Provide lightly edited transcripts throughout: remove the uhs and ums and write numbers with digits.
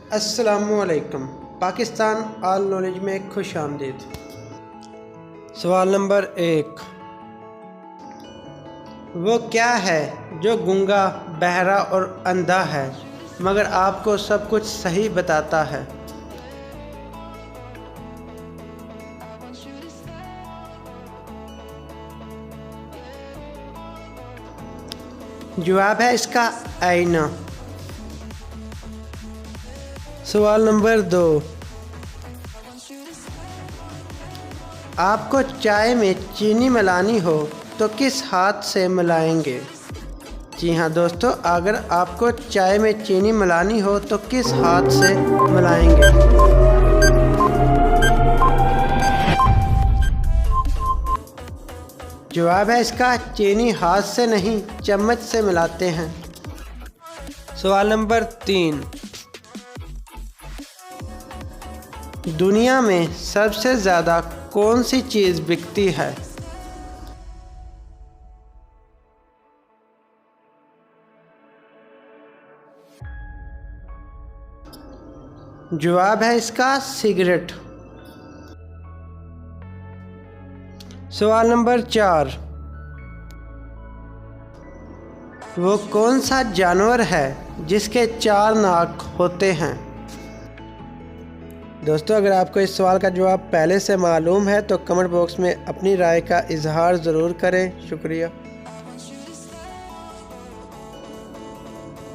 अस्सलामुअलैकुम। Pakistan all knowledge में खुश आमदीद। सवाल नंबर 1। वो क्या है जो गूंगा, बहरा और अंधा है मगर आपको सब कुछ सही बताता है? जवाब है इसका आईना। सवाल नंबर 2। आपको चाय में चीनी मिलानी हो तो किस हाथ से मिलाएंगे? जी हाँ दोस्तों, अगर आपको चाय में चीनी मिलानी हो तो किस हाथ से मिलाएंगे? जवाब है इसका चीनी हाथ से नहीं, चम्मच से मिलाते हैं। सवाल नंबर 3। दुनिया में सबसे ज़्यादा कौन सी चीज़ बिकती है? जवाब है इसका सिगरेट। सवाल नंबर 4। वो कौन सा जानवर है जिसके 4 नाक होते हैं? दोस्तों, अगर आपको इस सवाल का जवाब पहले से मालूम है तो कमेंट बॉक्स में अपनी राय का इजहार ज़रूर करें। शुक्रिया।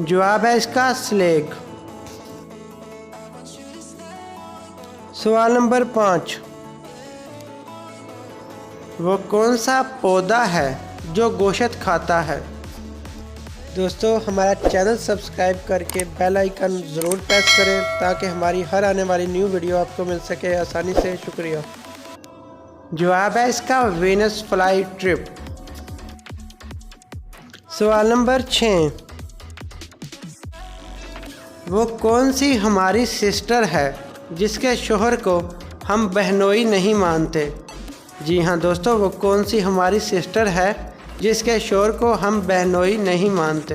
जवाब है इसका स्लेग। सवाल नंबर 5। वो कौन सा पौधा है जो गोश्त खाता है? दोस्तों, हमारा चैनल सब्सक्राइब करके बेल आइकन ज़रूर प्रेस करें ताकि हमारी हर आने वाली न्यू वीडियो आपको मिल सके आसानी से। शुक्रिया। जवाब है इसका वीनस फ्लाई ट्रिप। सवाल नंबर 6। वो कौन सी हमारी सिस्टर है जिसके शोहर को हम बहनोई नहीं मानते? जी हाँ दोस्तों, वो कौन सी हमारी सिस्टर है जिसके शोहर को हम बहनोई नहीं मानते?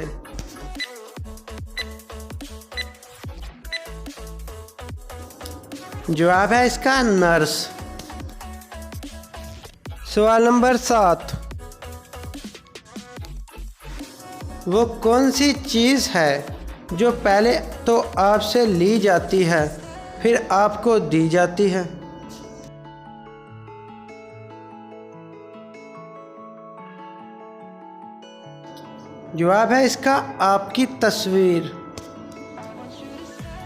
जवाब है इसका नर्स। सवाल नंबर 7। वो कौन सी चीज़ है जो पहले तो आपसे ली जाती है फिर आपको दी जाती है? जवाब है इसका आपकी तस्वीर।